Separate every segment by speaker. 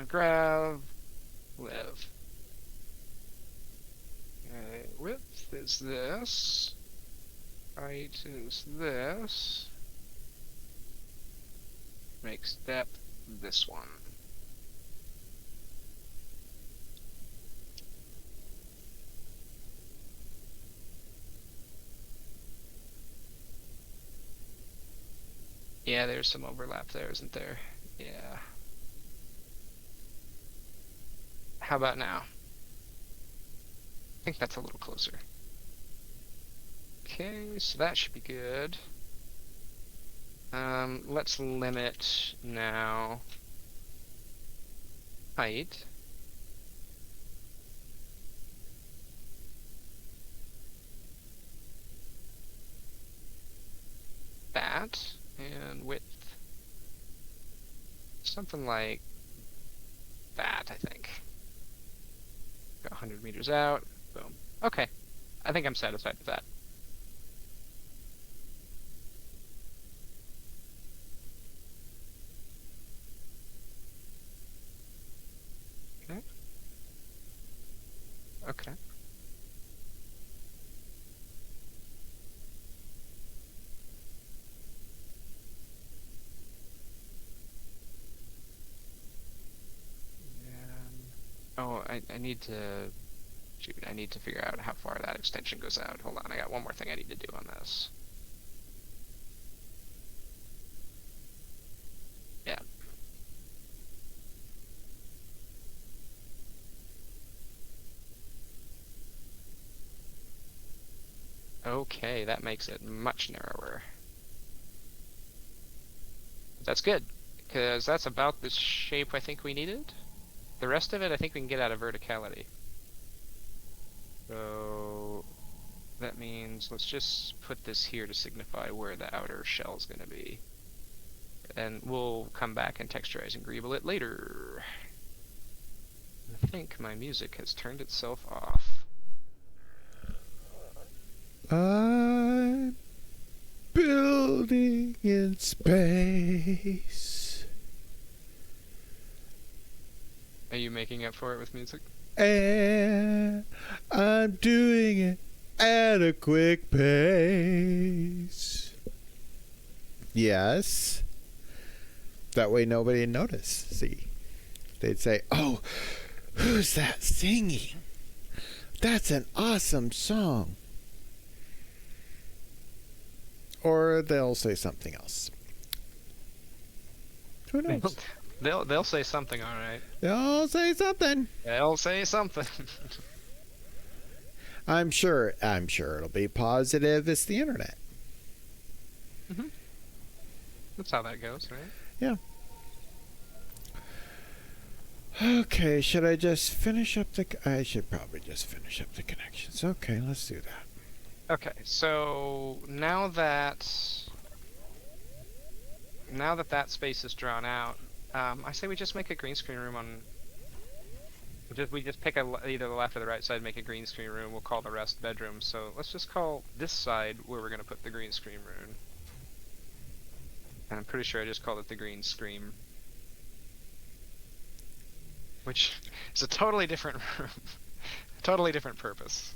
Speaker 1: grav, live. Okay, width is this. Height is this. Makes depth this one. Yeah, there's some overlap there, isn't there? Yeah. How about now? I think that's a little closer. Okay, so that should be good. Let's limit now height. That and width. Something like that, I think. Go 100 meters out. Boom. Okay. I think I'm satisfied with that. Okay. Okay. And... Oh, I need to... Shoot, I need to figure out how far that extension goes out. Hold on, I got one more thing I need to do on this. Yeah. Okay, that makes it much narrower. That's good, because that's about the shape I think we needed. The rest of it, I think we can get out of verticality. So that means let's just put this here to signify where the outer shell is going to be. And we'll come back and texturize and greeble it later. I think my music has turned itself off.
Speaker 2: I'm building in space.
Speaker 1: Are you making up for it with music?
Speaker 2: And I'm doing it at a quick pace. Yes. That way nobody noticed. See? They'd say, oh, who's that singing? That's an awesome song. Or they'll say something else. Who knows?
Speaker 1: They'll say something, all right.
Speaker 2: They'll say something.
Speaker 1: They'll say something.
Speaker 2: I'm sure it'll be positive. It's the internet.
Speaker 1: Mm-hmm. That's how that goes, right?
Speaker 2: Yeah. Okay, should I just finish up the... I should probably just finish up the connections. Okay, let's do that.
Speaker 1: Okay, so now that that space is drawn out, I say we just make a green screen room on... We just pick either the left or the right side, make a green screen room. We'll call the rest bedroom. So let's just call this side where we're going to put the green screen room. And I'm pretty sure I just called it the green screen. Which is a totally different room. Totally different purpose.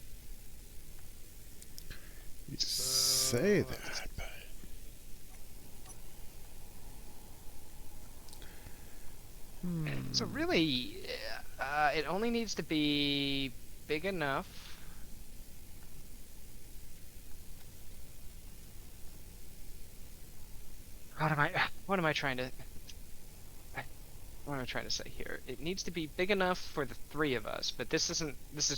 Speaker 2: You say that, but...
Speaker 1: So really, it only needs to be big enough. What am I trying to say here? It needs to be big enough for the three of us, but this is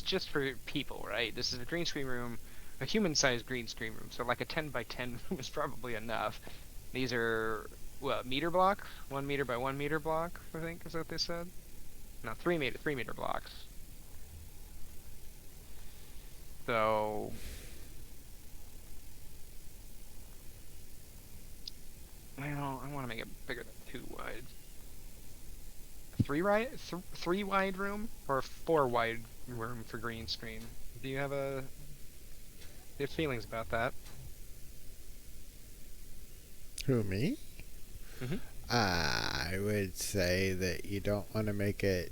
Speaker 1: just for people, right? This is a green screen room, a human-sized green screen room. So like a 10 by 10 room is probably enough. These are what, meter blocks? 1 meter by 1 meter block, I think is what they said. No, 3 meter blocks. So well, I want to make it bigger than 2 wide. 3 wide room or 4 wide room for green screen? Do you have feelings about that?
Speaker 2: Who, me?
Speaker 1: Mm-hmm.
Speaker 2: I would say that you don't want to make it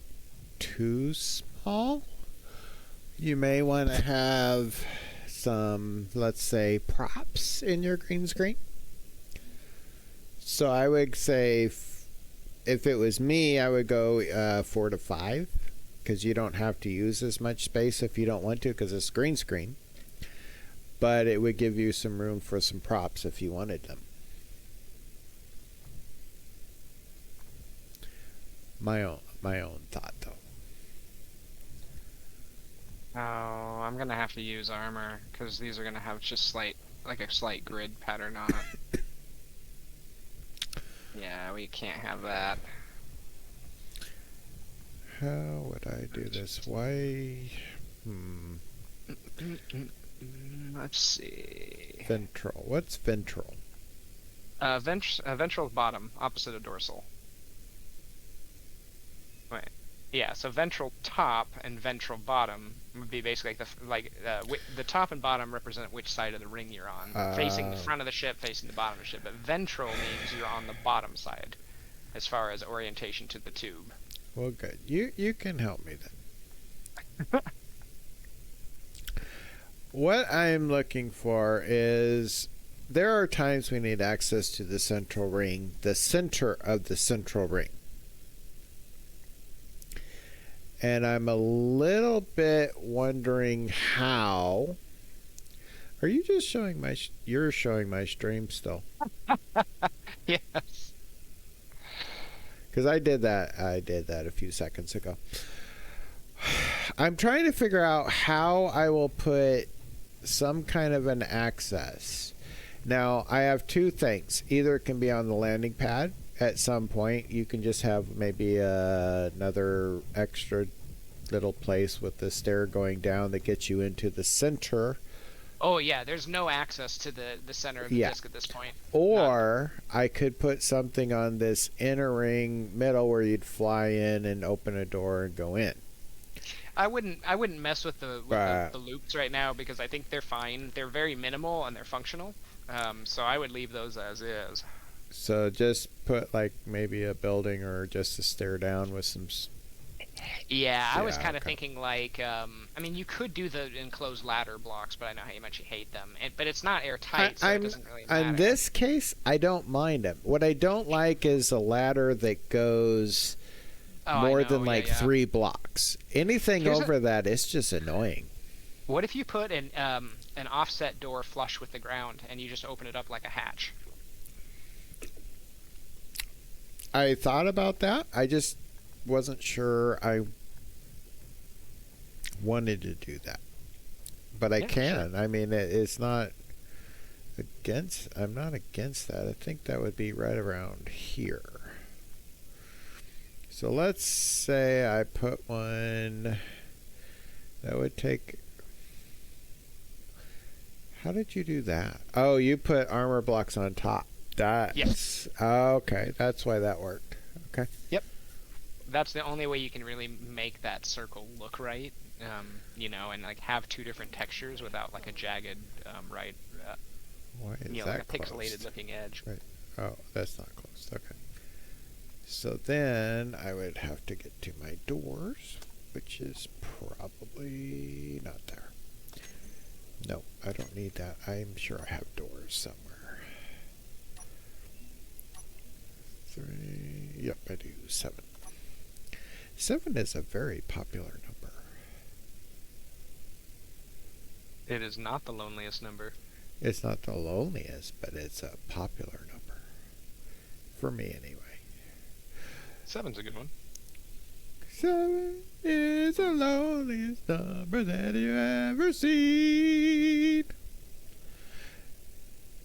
Speaker 2: too small. You may want to have some, let's say, props in your green screen. So I would say, if it was me, I would go 4 to 5, because you don't have to use as much space if you don't want to, because it's green screen. But it would give you some room for some props if you wanted them. My own thought, though.
Speaker 1: Oh, I'm gonna have to use armor because these are gonna have just a slight grid pattern on it. Yeah, we can't have that.
Speaker 2: How would I do this? Why?
Speaker 1: Let's see.
Speaker 2: Ventral. What's ventral?
Speaker 1: Ventral bottom, opposite of dorsal. Wait. Yeah, so ventral top and ventral bottom would be basically the top and bottom represent which side of the ring you're on. Facing the front of the ship, facing the bottom of the ship. But ventral means you're on the bottom side, as far as orientation to the tube.
Speaker 2: Well, good. You can help me then. What I'm looking for is, there are times we need access to the central ring, the center of the central ring. And I'm a little bit wondering how. Are you just showing you're showing my stream still?
Speaker 1: Yes.
Speaker 2: Because I did that a few seconds ago. I'm trying to figure out how I will put some kind of an access. Now, I have two things. Either it can be on the landing pad at some point. You can just have maybe another extra little place with the stair going down that gets you into the center.
Speaker 1: Oh, yeah, there's no access to the center of the disc at this point.
Speaker 2: Or I could put something on this inner ring middle where you'd fly in and open a door and go in.
Speaker 1: I wouldn't mess with the loops right now because I think they're fine. They're very minimal and they're functional. So I would leave those as is.
Speaker 2: So just put like maybe a building or just a stair down with some.
Speaker 1: Yeah, I was kind of thinking like, I mean, you could do the enclosed ladder blocks, but I know how much you hate them. But it's not airtight, so it doesn't really matter.
Speaker 2: In this case, I don't mind them. What I don't like is a ladder that goes more than 3 blocks. Anything over that is just annoying.
Speaker 1: What if you put an offset door flush with the ground and you just open it up like a hatch?
Speaker 2: I thought about that. I just wasn't sure I wanted to do that. But I can. Sure. I mean, it's not against. I'm not against that. I think that would be right around here. So let's say I put one. That would take. How did you do that? Oh, you put armor blocks on top. Yes. Okay, that's why that worked. Okay.
Speaker 1: Yep. That's the only way you can really make that circle look right, and like have 2 different textures without like a jagged, like a pixelated looking edge.
Speaker 2: Right. Oh, that's not closed. Okay. So then I would have to get to my doors, which is probably not there. No, I don't need that. I'm sure I have doors somewhere. 3. Yep, I do. 7. 7 is a very popular number.
Speaker 1: It is not the loneliest number.
Speaker 2: It's not the loneliest, but it's a popular number. For me, anyway.
Speaker 1: 7's a good one.
Speaker 2: 7 is the loneliest number that you ever seen.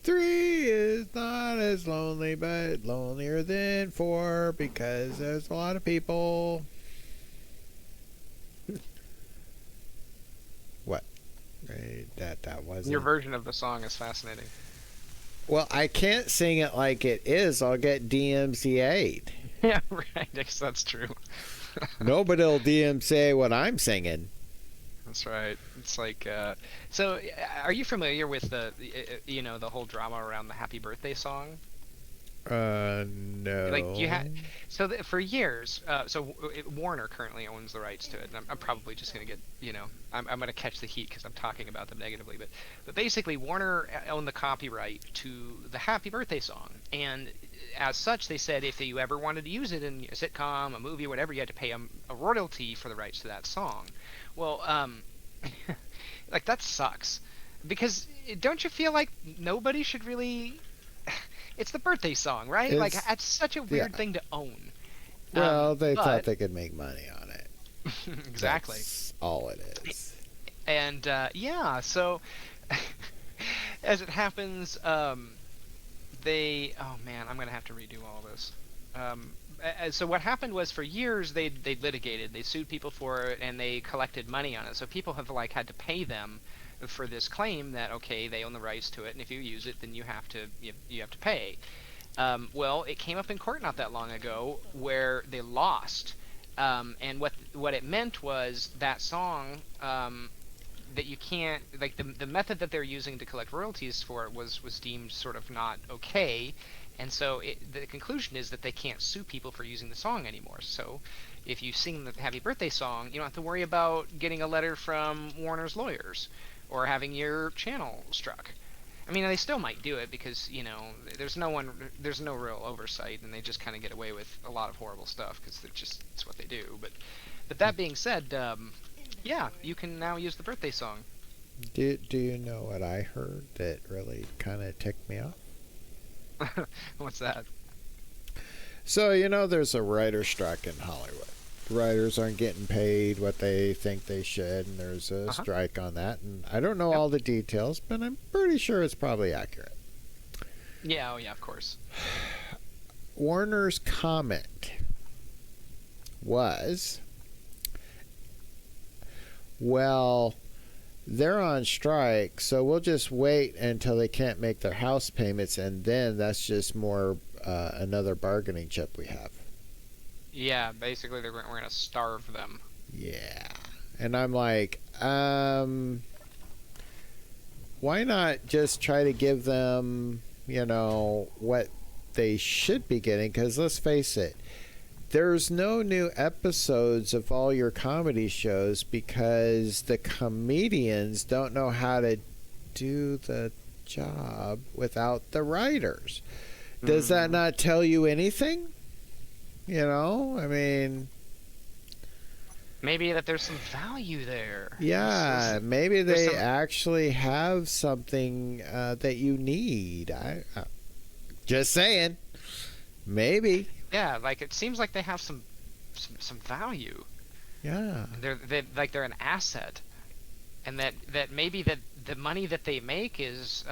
Speaker 2: 3 is not as lonely, but lonelier than 4 because there's a lot of people. What? That wasn't.
Speaker 1: Your version of the song is fascinating.
Speaker 2: Well, I can't sing it like it is. I'll get DMCA'd.
Speaker 1: Yeah, right. I guess that's true.
Speaker 2: Nobody'll DMCA what I'm singing.
Speaker 1: That's right. It's like, so are you familiar with the whole drama around the Happy Birthday song? Like you had,
Speaker 2: No.
Speaker 1: so for years, Warner currently owns the rights to it, and I'm probably just gonna get, I'm gonna catch the heat because I'm talking about them negatively, but basically Warner owned the copyright to the Happy Birthday song, and as such, they said if you ever wanted to use it in a sitcom, a movie, whatever, you had to pay them a royalty for the rights to that song. Well, like that sucks, because don't you feel like nobody should really it's the birthday song, right? Like
Speaker 2: It's
Speaker 1: that's such a
Speaker 2: yeah.
Speaker 1: weird thing to own.
Speaker 2: Well, they thought
Speaker 1: But
Speaker 2: they could make money on it.
Speaker 1: exactly.
Speaker 2: That's all it is.
Speaker 1: And yeah, so as it happens, oh man, I'm gonna have to redo all this. So what happened was for years they litigated, they sued people for it, and they collected money on it. So people have like had to pay them for this claim that okay, they own the rights to it, and if you use it, then you have to pay. Well, it came up in court not that long ago where they lost, and what it meant was that song that you can't like the method that they're using to collect royalties for it was deemed sort of not okay, and so the conclusion is that they can't sue people for using the song anymore. So if you sing the Happy Birthday song, you don't have to worry about getting a letter from Warner's lawyers or having your channel struck. I mean, they still might do it because there's no real oversight, and they just kind of get away with a lot of horrible stuff because it's what they do. But that being said, yeah, you can now use the birthday song.
Speaker 2: Do you know what I heard that really kind of ticked me off?
Speaker 1: What's that?
Speaker 2: So, there's a writer strike in Hollywood. Writers aren't getting paid what they think they should, and there's a strike on that. And I don't know all the details, but I'm pretty sure it's probably accurate.
Speaker 1: Yeah, oh yeah, of course.
Speaker 2: Warner's comment was, well, they're on strike, so we'll just wait until they can't make their house payments, and then that's just more another bargaining chip we have.
Speaker 1: Yeah, basically we're gonna starve them.
Speaker 2: Yeah. And I'm like, why not just try to give them, what they should be getting? Because let's face it, there's no new episodes of all your comedy shows because the comedians don't know how to do the job without the writers. Does that not tell you anything? I mean,
Speaker 1: maybe that there's some value there.
Speaker 2: Yeah, maybe they actually have something that you need. I just saying, maybe.
Speaker 1: Yeah, like it seems like they have some value.
Speaker 2: Yeah,
Speaker 1: they're an asset, and that maybe that the money that they make is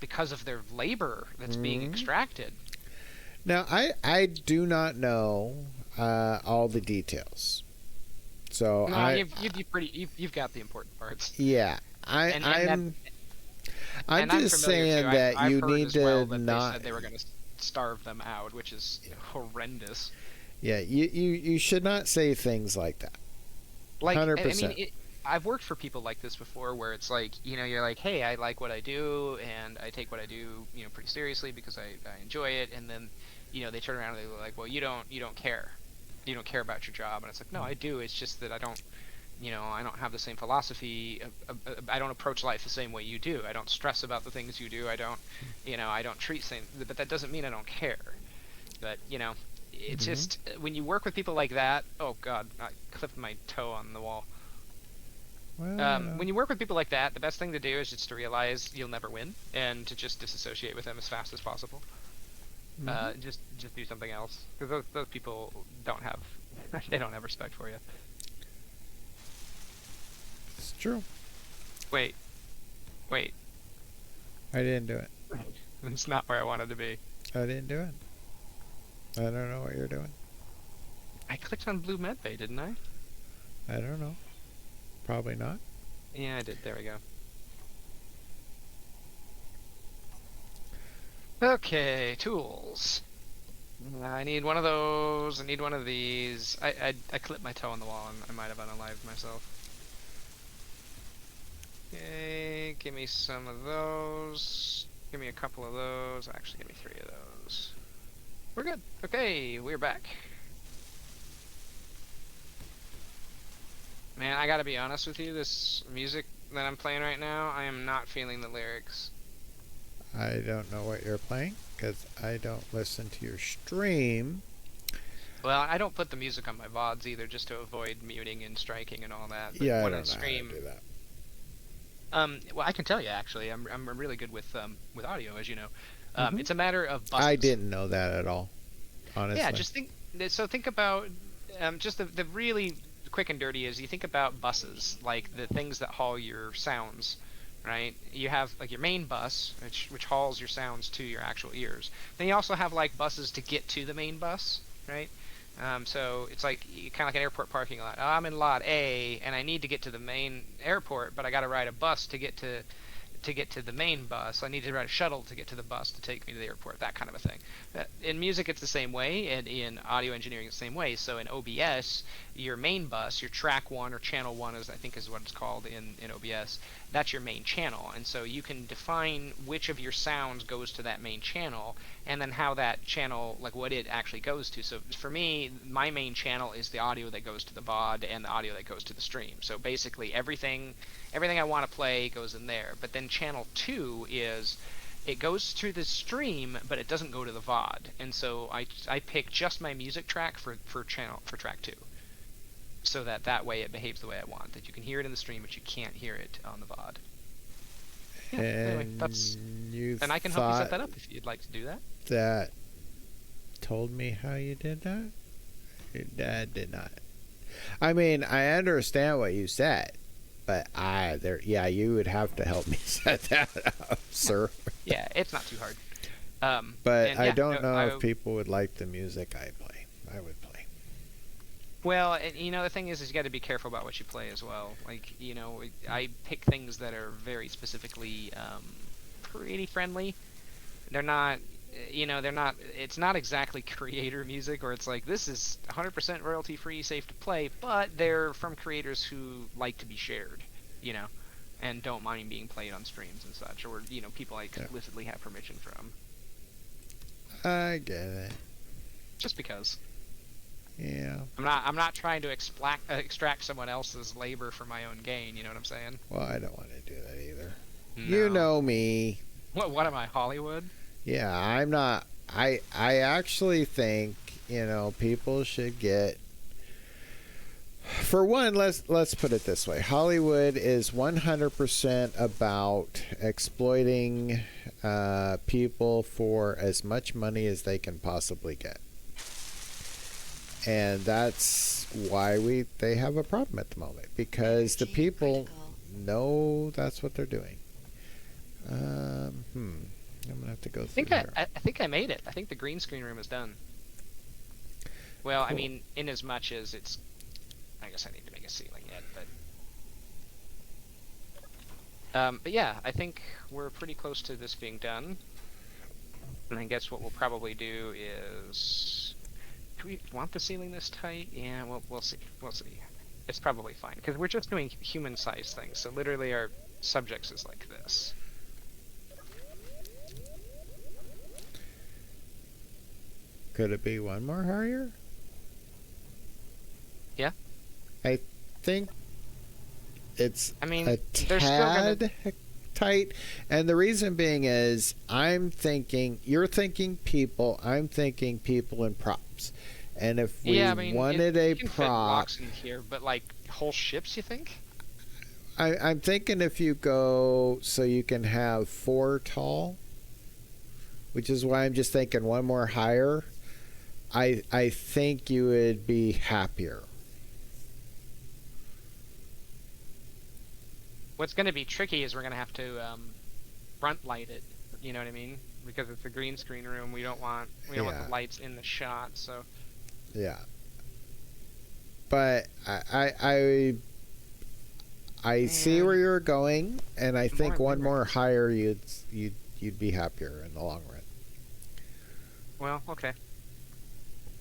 Speaker 1: because of their labor that's being extracted.
Speaker 2: Now, I do not know all the details, so
Speaker 1: no, you've got the important parts.
Speaker 2: Yeah, I'm just saying that you need to not.
Speaker 1: They said they were going to starve them out, which is horrendous.
Speaker 2: Yeah, you should not say things like that.
Speaker 1: Like
Speaker 2: 100%.
Speaker 1: I mean, I've worked for people like this before, where it's like you're like, hey, I like what I do, and I take what I do pretty seriously because I enjoy it, and then they turn around and they're like, well, you don't care about your job, and it's like, no, I do. It's just that I don't have the same philosophy. I don't approach life the same way you do. I don't stress about the things you do. I don't treat things, but that doesn't mean I don't care. But it's just when you work with people like that. Oh God, I clipped my toe on the wall.
Speaker 2: Well,
Speaker 1: when you work with people like that, the best thing to do is just to realize you'll never win, and to just disassociate with them as fast as possible. Just do something else, because those people don't have they don't have respect for you.
Speaker 2: It's true.
Speaker 1: Wait.
Speaker 2: I didn't do it.
Speaker 1: It's not where I wanted to be.
Speaker 2: I didn't do it. I don't know what you're doing.
Speaker 1: I clicked on Blue Medbay, didn't I?
Speaker 2: I don't know. Probably not.
Speaker 1: Yeah, I did. There we go. Okay, tools. I need one of those. I need one of these. I clipped my toe on the wall and I might have unalived myself. Okay, give me some of those. Give me a couple of those. Actually, give me 3 of those. We're good. Okay, we're back. Man, I gotta be honest with you, this music that I'm playing right now, I am not feeling the lyrics.
Speaker 2: I don't know what you're playing because I don't listen to your stream.
Speaker 1: Well, I don't put the music on my VODs either, just to avoid muting and striking and all that. But
Speaker 2: Yeah, I
Speaker 1: when I
Speaker 2: don't know how to
Speaker 1: stream,
Speaker 2: do that.
Speaker 1: well, I can tell you actually, I'm really good with audio, as you know.
Speaker 2: Hmm.
Speaker 1: It's a matter of
Speaker 2: I
Speaker 1: buses.
Speaker 2: didn't know that at all,
Speaker 1: Yeah,
Speaker 2: honestly.
Speaker 1: just think. So think about just the really quick and dirty is you think about buses, like the things that haul your sounds, right? You have like your main bus, which hauls your sounds to your actual ears. Then you also have like buses to get to the main bus, right? So it's like kind of like an airport parking lot. Oh, I'm in lot A and I need to get to the main airport, but I got to ride a bus to get to the main bus. I need to ride a shuttle to get to the bus to take me to the airport, that kind of a thing. In music, it's the same way, and in audio engineering, it's the same way. So in OBS, your main bus, your track one or channel one, as I think is what it's called in OBS, that's your main channel. And so you can define which of your sounds goes to that main channel, and then how that channel, like what it actually goes to. So for me, my main channel is the audio that goes to the VOD and the audio that goes to the stream. So basically, everything I want to play goes in there. But then channel 2 is it goes to the stream, but it doesn't go to the VOD. And so I pick just my music track for track 2. So that way it behaves the way I want. That you can hear it in the stream, but you can't hear it on the VOD. Yeah, anyway, that's
Speaker 2: And you
Speaker 1: and I can help you set
Speaker 2: thought
Speaker 1: that up if you'd like to do that.
Speaker 2: that told me how you did that? Your dad did not. I mean, I understand what you said, but yeah, you would have to help me set that up, sir.
Speaker 1: Yeah, it's not too hard.
Speaker 2: But
Speaker 1: And
Speaker 2: I
Speaker 1: yeah,
Speaker 2: don't know
Speaker 1: I,
Speaker 2: if people would like the music I play. I would play.
Speaker 1: Well, and, the thing is you got to be careful about what you play as well. Like, I pick things that are very specifically pretty friendly. They're not, they're not. It's not exactly creator music, or it's like this is 100% royalty free, safe to play. But they're from creators who like to be shared, you know, and don't mind being played on streams and such, or people I
Speaker 2: Yeah.
Speaker 1: explicitly have permission from.
Speaker 2: I get it.
Speaker 1: Just because.
Speaker 2: Yeah.
Speaker 1: I'm not trying to extract someone else's labor for my own gain. You know what I'm saying?
Speaker 2: Well, I don't want to do that either. You
Speaker 1: No.
Speaker 2: know me.
Speaker 1: What am I, Hollywood?
Speaker 2: Yeah, I'm not. I actually think people should get. For one, let's put it this way: Hollywood is 100% about exploiting people for as much money as they can possibly get, and that's why they have a problem at the moment because the people know that's what they're doing. I'm gonna have to go
Speaker 1: I
Speaker 2: through
Speaker 1: think
Speaker 2: here.
Speaker 1: I think I made it. I think the green screen room is done. Well, I
Speaker 2: Cool.
Speaker 1: mean, in as much as it's, I guess I need to make a ceiling yet, but yeah, I think we're pretty close to this being done. And I guess what we'll probably do is, do we want the ceiling this tight? Yeah, we'll see. We'll see. It's probably fine because we're just doing human-sized things. So literally, our subjects is like this.
Speaker 2: Could it be one more higher?
Speaker 1: Yeah.
Speaker 2: I think it's
Speaker 1: I mean,
Speaker 2: a
Speaker 1: they're still gonna.
Speaker 2: tad tight, and the reason being is you're thinking people, I'm thinking people and props, and if we
Speaker 1: Yeah, I mean,
Speaker 2: wanted
Speaker 1: you
Speaker 2: a
Speaker 1: can fit
Speaker 2: prop,
Speaker 1: blocks in here, but like whole ships, you think?
Speaker 2: I'm thinking if you go so you can have 4 tall, which is why I'm just thinking one more higher. I think you would be happier.
Speaker 1: What's going to be tricky is we're going to have to front light it. You know what I mean? Because it's a green screen room. We don't want
Speaker 2: Yeah.
Speaker 1: the lights in the shot. So
Speaker 2: Yeah. But I see
Speaker 1: Man.
Speaker 2: where you're going, and I think
Speaker 1: More
Speaker 2: one more
Speaker 1: lyrics.
Speaker 2: higher you'd be happier in the long run.
Speaker 1: well, okay,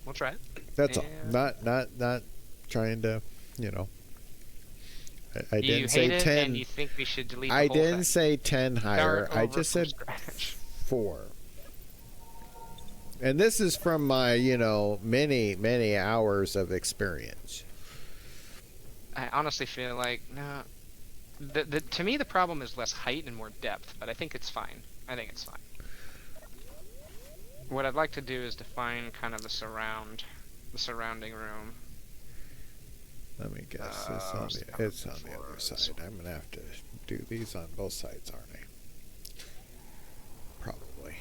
Speaker 1: we'll try it.
Speaker 2: That's all.
Speaker 1: And
Speaker 2: Not trying to, you know. I
Speaker 1: you
Speaker 2: didn't say
Speaker 1: hate it,
Speaker 2: 10.
Speaker 1: and you think we should delete the
Speaker 2: I
Speaker 1: whole
Speaker 2: didn't
Speaker 1: thing.
Speaker 2: say 10 higher.
Speaker 1: Start
Speaker 2: I
Speaker 1: over
Speaker 2: just
Speaker 1: from
Speaker 2: said
Speaker 1: scratch.
Speaker 2: 4. And this is from my, many, many hours of experience.
Speaker 1: I honestly feel like no. To me the problem is less height and more depth, but I think it's fine. I think it's fine. What I'd like to do is define kind of the surrounding room.
Speaker 2: Let me guess. It's on the other side. I'm going to have to do these on both sides, aren't I? Probably.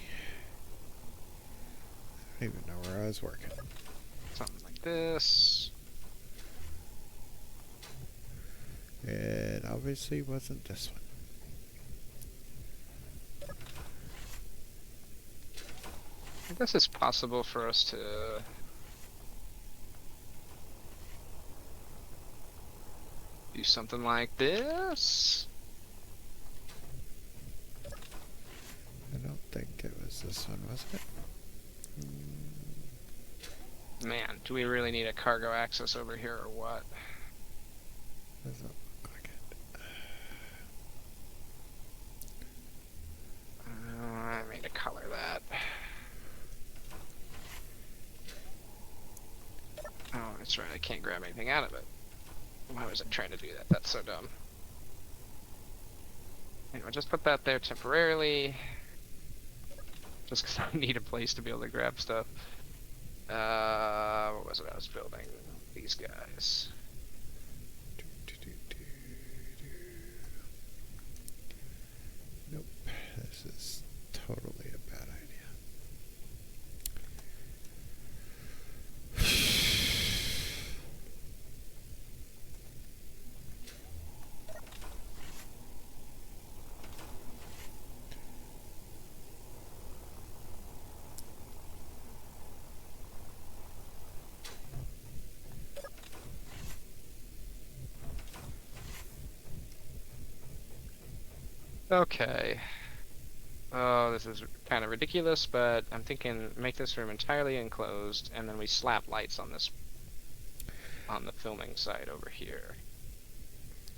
Speaker 2: I don't even know where I was working.
Speaker 1: Something like this.
Speaker 2: It obviously wasn't this one.
Speaker 1: I guess it's possible for us to do something like this.
Speaker 2: I don't think it was this one, was it?
Speaker 1: Man, do we really need a cargo access over here or what?
Speaker 2: Doesn't look like it.
Speaker 1: I made a color that. Oh, that's right, I can't grab anything out of it. Why was I trying to do that? That's so dumb. Anyway, just put that there temporarily. Just because I need a place to be able to grab stuff. What was it I was building? These guys.
Speaker 2: Nope. This is totally a bad idea.
Speaker 1: Okay. Oh, this is kind of ridiculous, but I'm thinking make this room entirely enclosed, and then we slap lights on the filming side over here.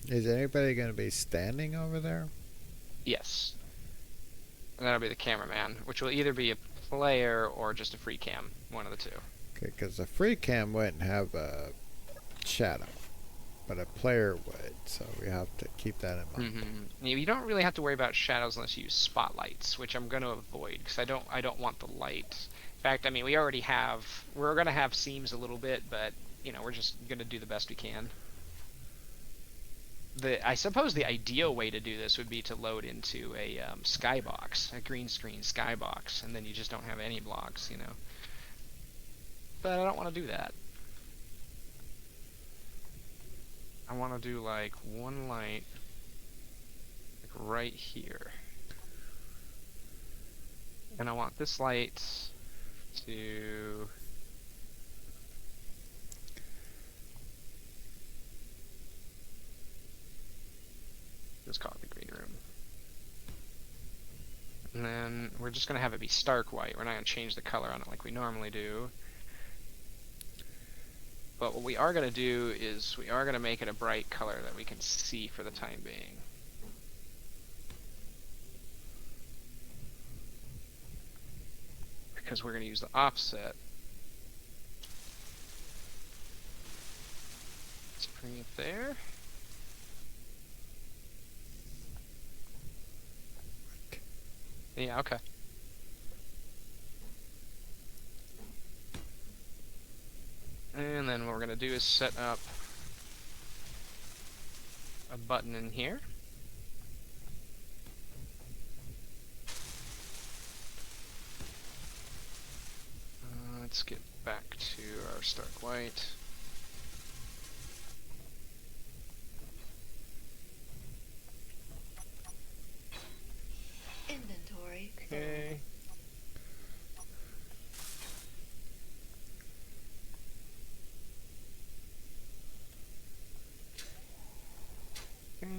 Speaker 2: Is anybody going to be standing over there?
Speaker 1: Yes. And that'll be the cameraman, which will either be a player or just a free cam, one of the two.
Speaker 2: Okay, because the free cam wouldn't have a shadow, but a player would, so we have to keep that in mind.
Speaker 1: Mm-hmm. You don't really have to worry about shadows unless you use spotlights, which I'm going to avoid because I don't want the light. In fact, I mean we're going to have seams a little bit, but we're just going to do the best we can. I suppose the ideal way to do this would be to load into a skybox, a green screen skybox, and then you just don't have any blocks, But I don't want to do that. I want to do like one light like right here. And I want this light to just call it the green room. And then we're just going to have it be stark white. We're not going to change the color on it like we normally do. But what we are going to do is we are going to make it a bright color that we can see for the time being. Because we're going to use the offset. Let's bring it there. Yeah, okay. And then what we're going to do is set up a button in here. Let's get back to our stark white.
Speaker 3: Inventory.
Speaker 1: Okay.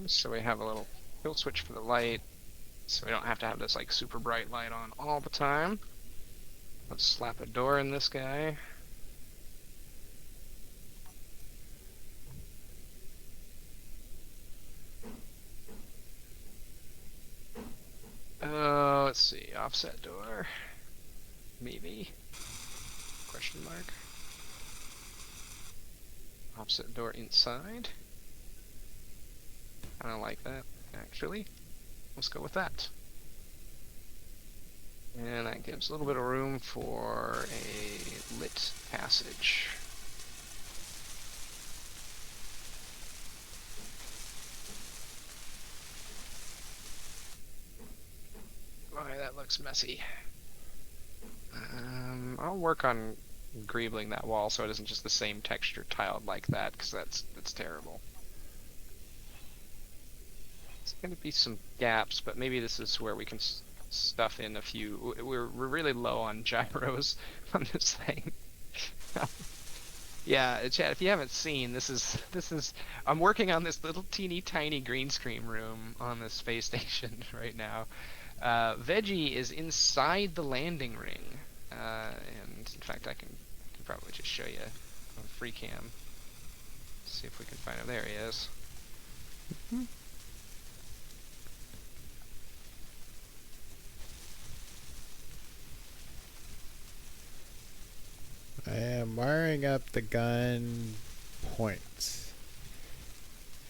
Speaker 1: So we have a little kill switch for the light, so we don't have to have this like super bright light on all the time. Let's slap a door in this guy. Let's see, offset door. Maybe. Question mark. Opposite door inside. I don't like that, actually. Let's go with that. And that gives a little bit of room for a lit passage. Boy, that looks messy. I'll work on greebling that wall so it isn't just the same texture tiled like that, because that's terrible. There's going to be some gaps, but maybe this is where we can stuff in a few. We're really low on gyros on this thing. Yeah, Chad, if you haven't seen, this is I'm working on this little teeny tiny green screen room on the space station right now. Veggie is inside the landing ring, and in fact, I can probably just show you on free cam. See if we can find him. There he is.
Speaker 2: I am wiring up the gun points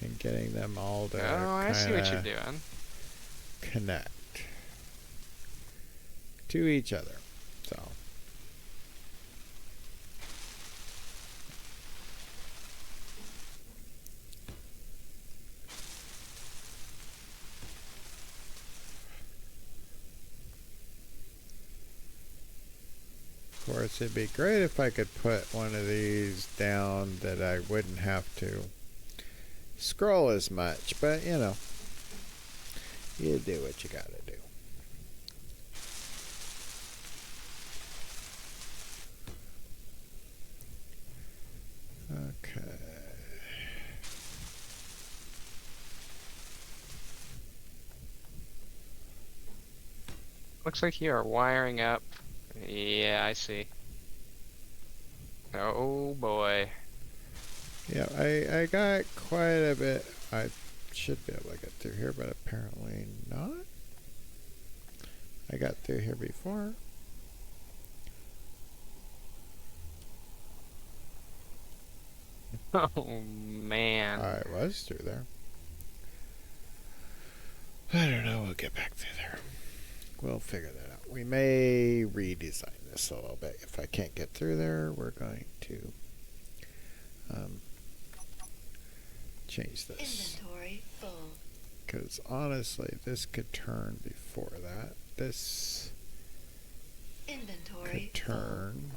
Speaker 2: and getting them all to
Speaker 1: I see what you're doing.
Speaker 2: connect to each other. So of course, it'd be great if I could put one of these down that I wouldn't have to scroll as much, but you know, you do what you gotta do. Okay.
Speaker 1: Looks like you are wiring up. Yeah, I see. Oh boy.
Speaker 2: Yeah, I got quite a bit. I should be able to get through here, but apparently not. I got through here before.
Speaker 1: Oh man.
Speaker 2: I was through there. I don't know. We'll get back through there. We'll figure that out. We may redesign this a little bit. If I can't get through there, we're going to change this.
Speaker 3: Inventory full.
Speaker 2: Because honestly, this could turn before that. This
Speaker 3: Inventory
Speaker 2: could turn.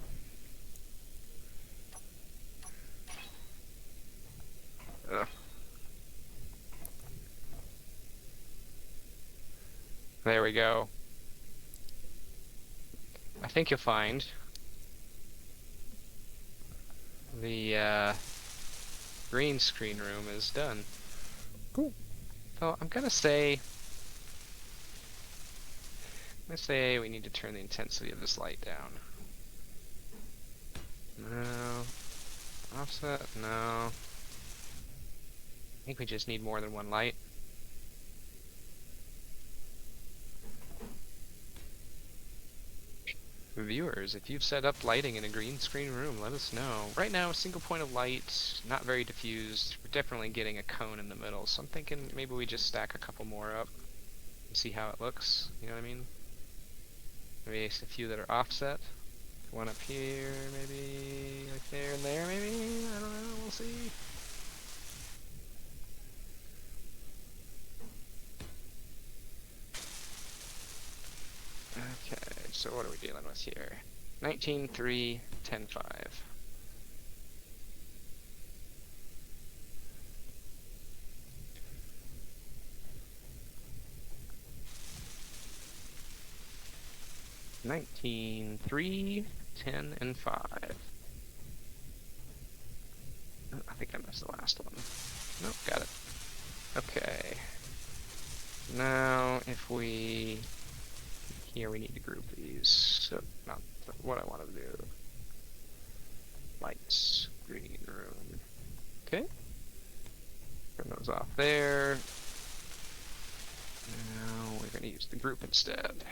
Speaker 1: Ugh. There we go. I think you'll find the green screen room is done.
Speaker 2: Cool.
Speaker 1: So I'm gonna say we need to turn the intensity of this light down. No. Offset? No. I think we just need more than one light. Viewers, if you've set up lighting in a green screen room, let us know. Right now, a single point of light, not very diffused. We're definitely getting a cone in the middle, so I'm thinking maybe we just stack a couple more up and see how it looks. You know what I mean? Maybe a few that are offset. One up here, maybe like there and there, maybe? I don't know, we'll see. Okay, so what are we dealing with here? 19.3, 10.5. Nineteen, 3, 10, and 5. Oh, I think I missed the last one. Nope, got it. Okay. Now, if we... Here we need to group these. So, not what I want to do. Lights, green room. Okay. Turn those off there. Now we're going to use the group instead.